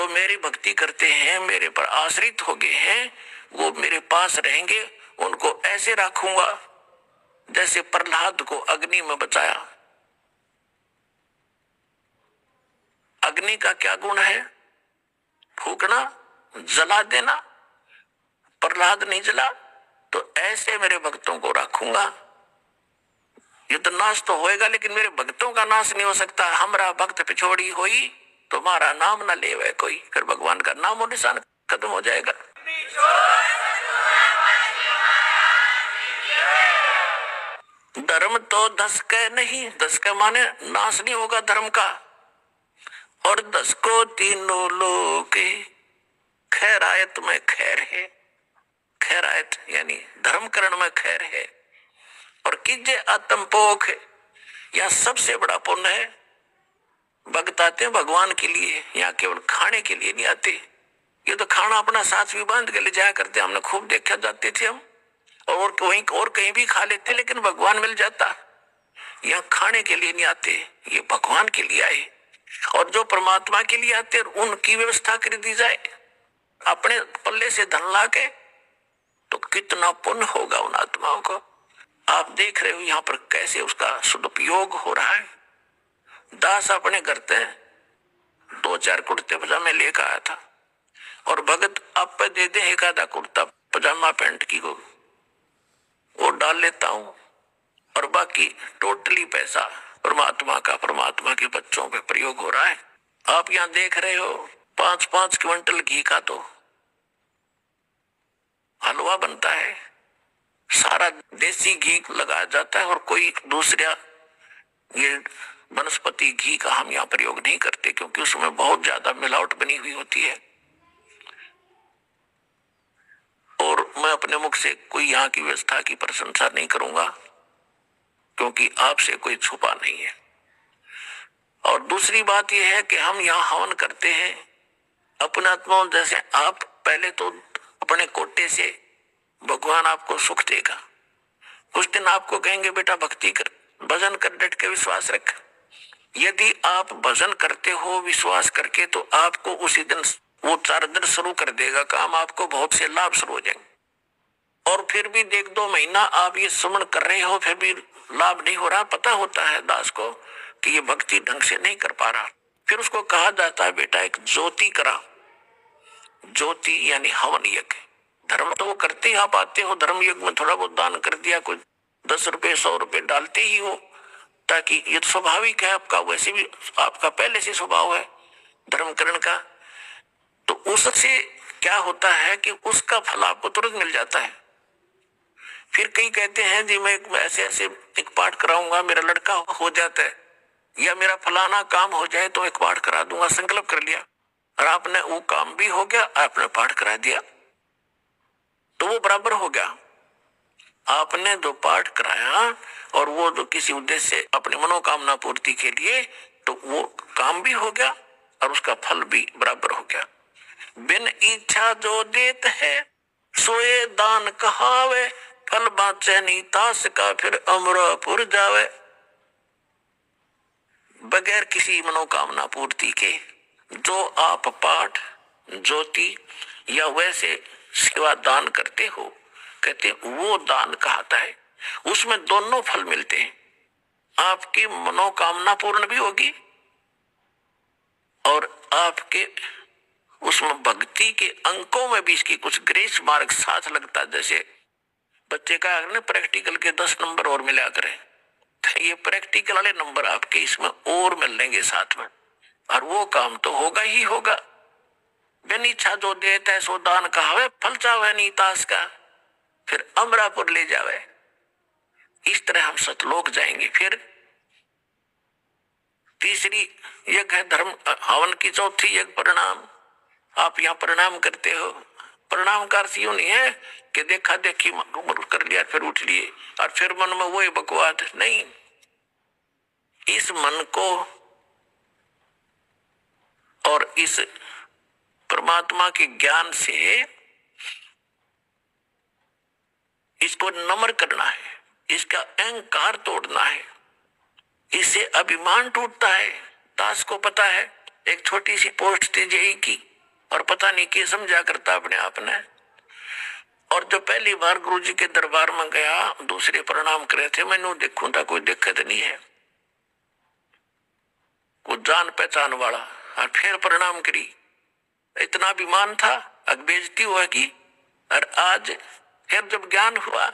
मेरी भक्ति करते हैं, मेरे पर आश्रित हो गए हैं, वो मेरे पास रहेंगे। उनको ऐसे रखूंगा जैसे प्रहलाद को अग्नि में बचाया। अग्नि का क्या गुण है? फूकना, जला देना। प्रहलाद नहीं जला, तो ऐसे मेरे भक्तों को रखूंगा। युद्ध नाश तो होएगा, लेकिन मेरे भक्तों का नाश नहीं हो सकता। हमारा भक्त पिछोड़ी होई, तुम्हारा नाम न लेवे कोई। फिर भगवान का नाम और निशान खत्म हो जाएगा। धर्म तो धसके नहीं, धसके माने नाश नहीं होगा धर्म का। और 10 को तीनों लोग खैरायत में खैर है। खैरायत यानी धर्मकरण में खैर है। और कीजे आत्म पोख, यह सबसे बड़ा पुण्य है। भक्त आते हैं भगवान के लिए, यहाँ केवल खाने के लिए नहीं आते। ये तो खाना अपना साथ भी बांध के ले जाया करते, हमने खूब देखा, जाते थे हम और वहीं और कहीं भी खा लेते, लेकिन भगवान मिल जाता। यहाँ खाने के लिए नहीं आते, ये भगवान के लिए आए। और जो परमात्मा के लिए आते उनकी व्यवस्था कर दी जाए अपने पल्ले से धन ला के, तो कितना पुण्य होगा उन आत्माओं को। आप देख रहे हो यहाँ पर कैसे उसका सदुपयोग हो रहा है। दास अपने घर से 2-4 कुर्ते पजामे लेकर आया था, और भगत आप पे दे दे एक आधा कुर्ता पजामा पैंट की को, वो डाल लेता हूं, और बाकी टोटली पैसा परमात्मा का, परमात्मा के बच्चों पे प्रयोग हो रहा है। आप यहाँ देख रहे हो 5-5 क्विंटल घी का तो हलवा बनता है, सारा देसी घी लगाया जाता है, और कोई दूसरा ये वनस्पति घी का हम यहाँ प्रयोग नहीं करते, क्योंकि उसमें बहुत ज्यादा मिलावट बनी हुई होती है। और मैं अपने मुख से कोई यहाँ की व्यवस्था की प्रशंसा नहीं करूंगा, क्योंकि आपसे कोई छुपा नहीं है। और दूसरी बात यह है कि हम यहाँ हवन करते हैं अपने आत्माओं, जैसे आप पहले तो अपने कोटे से भगवान आपको सुख देगा। कुछ दिन आपको कहेंगे बेटा भक्ति कर, भजन कर, डट के विश्वास रख। यदि आप भजन करते हो विश्वास करके, तो आपको उसी दिन वो 4 दिन शुरू कर देगा काम, आपको बहुत से लाभ शुरू हो जाएंगे। और फिर भी 1-2 महीना आप ये सुमन कर रहे हो, फिर भी लाभ नहीं हो रहा। पता होता है दास को कि ये भक्ति ढंग से नहीं कर पा रहा। फिर उसको कहा जाता है बेटा एक ज्योति करा। ज्योति यानी हवन यज्ञ। धर्म तो वो करते ही आप आते हो, धर्म यज्ञ में थोड़ा बहुत दान कर दिया, कोई 10 रुपए 100 रुपए डालते ही हो, ताकि ये तो स्वाभाविक है आपका, वैसे भी आपका पहले से स्वभाव है धर्मकरण का। तो उससे क्या होता है कि उसका फल आपको तुरंत मिल जाता है। फिर कई कहते हैं जी मैं ऐसे ऐसे एक पाठ कराऊंगा, मेरा लड़का हो जाता है, या मेरा फलाना काम हो जाए तो एक पाठ करा दूंगा, संकल्प कर लिया, और आपने वो काम भी हो गया, आपने पाठ करा दिया, तो वो बराबर हो गया। आपने जो पाठ कराया और वो जो किसी उद्देश्य से अपनी मनोकामना पूर्ति के लिए, तो वो काम भी हो गया और उसका फल भी बराबर हो गया। बिन इच्छा जो देत है सोए दान कहावे, फल बाचे नीतास का फिर अमरापुर जावे। बगैर किसी मनोकामना पूर्ति के जो आप पाठ, ज्योति या वैसे सेवा दान करते हो, कहते वो दान कहता है। उसमें दोनों फल मिलते हैं, आपकी मनोकामना पूर्ण भी होगी और आपके उसमें भक्ति के अंकों में भी इसकी कुछ ग्रेस मार्क साथ लगता है। जैसे बच्चे का ना प्रैक्टिकल के 10 नंबर और मिला करें, तो ये प्रैक्टिकल वाले नंबर आपके इसमें और मिल लेंगे साथ में, और वो काम तो होगा ही होगा। बिन इच्छा जो देता है सो दान कहावे, फल चावे नीतास का फिर अमरापुर ले जावे। इस तरह हम सतलोक जाएंगे। फिर तीसरी यज्ञ है धर्म हवन की, चौथी यज्ञ प्रणाम। आप यहाँ प्रणाम करते हो, प्रणाम का अर्थ यूं नहीं है कि देखा देखी कर लिया फिर उठ लिए और फिर मन में वही बकवाद नहीं। इस मन को और इस परमात्मा के ज्ञान से इसको नम्र करना है, इसका अहंकार तोड़ना है, इससे अभिमान टूटता है। दास को पता है एक छोटी सी पोस्ट थी जेई की, और पता नहीं क्या समझा करता अपने आप ने। और जो पहली बार गुरुजी के दरबार में गया, दूसरे प्रणाम करे थे, मैंने देखूं था कोई दिक्कत नहीं है, कुछ जान पहचान वाला, और फिर प्रणाम करी, इतना अभिमान था, अब बेइज्जती हुआ की। और आज फिर जब ज्ञान हुआ,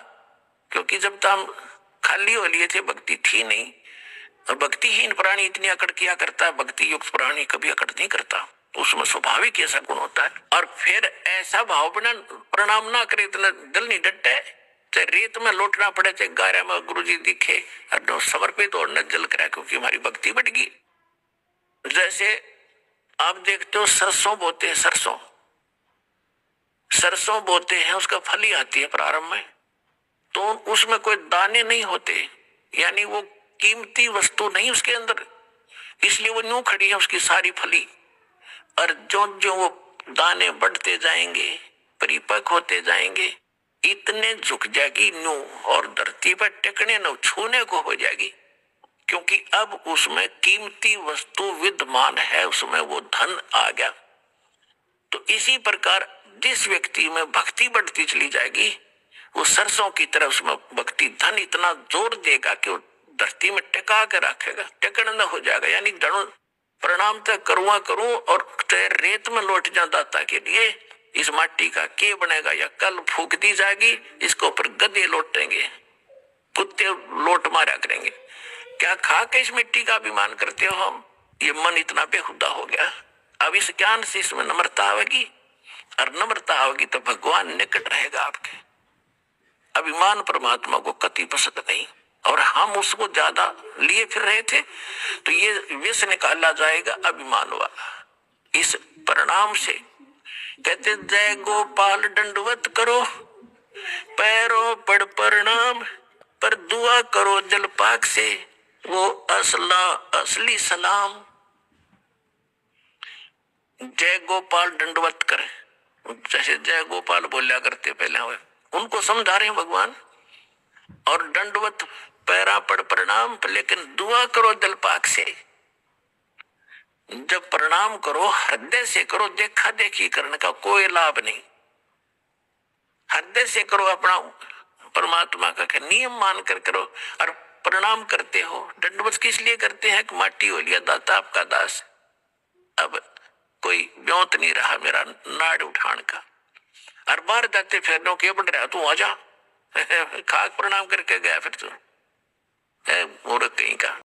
क्योंकि जब तो हम खाली हो लिए थे, भक्ति थी नहीं, और भक्तिहीन प्राणी इतनी अकड़ किया करता है, भक्ति युक्त प्राणी कभी अकड़ नहीं करता, उसमें स्वाभाविक ऐसा गुण होता है। और फिर ऐसा भाव बना, प्रणाम ना करे इतना दिल नहीं डटे, चाहे रेत में लौटना पड़े, चाहे गारा में गुरुजी दिखे, और समर्पित और न जल करा, क्योंकि हमारी भक्ति बढ़ गई। जैसे आप देखते हो सरसों बोते हैं, सरसों बोते हैं, उसका फली आती है प्रारंभ में, तो उसमें कोई दाने नहीं होते, यानी वो कीमती वस्तु नहीं उसके अंदर, इसलिए वो न्यू खड़ी है उसकी सारी फली। और जो जो वो दाने बढ़ते जाएंगे, परिपक्व होते जाएंगे, इतने झुक जाएगी न्यू, और धरती पर टिकने न छूने को हो जाएगी, क्योंकि अब उसमें कीमती वस्तु विद्यमान है, उसमें वो धन आ गया। तो इसी प्रकार जिस व्यक्ति में भक्ति बढ़ती चली जाएगी, वो सरसों की तरह उसमें भक्ति धन इतना जोर देगा कि वो धरती में टिका के रखेगा, टिकन न हो जाएगा। यानी जड़ों प्रणाम तक करूँ और चाहे रेत में लौट जा दाता के लिए, इस माटी का के बनेगा, या कल फूक दी जाएगी, इसको ऊपर गधे लौटेंगे, कुत्ते लोट मारा करेंगे। क्या खा के इस मिट्टी का अभिमान करते हो हम? ये मन इतना बेहुदा हो गया। अब इस ज्ञान से इसमें नम्रता आवेगी, और नम्रता आवेगी तो भगवान निकट रहेगा आपके। अभिमान परमात्मा को कति पसंद नहीं, और हम उसको ज्यादा लिए फिर रहे थे, तो ये विष निकाला जाएगा अभिमान वाला। इस परिणाम से कहते जय गोपाल दंडवत करो, पैरों पड़ प्रणाम, पर दुआ करो जलपाक से, वो असली सलाम। जय गोपाल दंडवत करे, जैसे जय गोपाल बोलिया करते पहले हुए, उनको समझा रहे हैं भगवान। और दंडवत पैरा पड़ प्रणाम, लेकिन दुआ करो जलपाक से। जब प्रणाम करो हृदय से करो, देखा देखी करने का कोई लाभ नहीं, हृदय से करो, अपना परमात्मा का नियम मान कर करो। और प्रणाम करते हो, दंडवत किस लिए करते हैं कि माटी हो लिया दाता आपका दास, अब कोई ब्योत नहीं रहा मेरा नाड़ उठान का। और बाहर जाते फिर के बन रहा, तू आजा खाक प्रणाम करके गया, फिर तू मूर्ख कहीं का।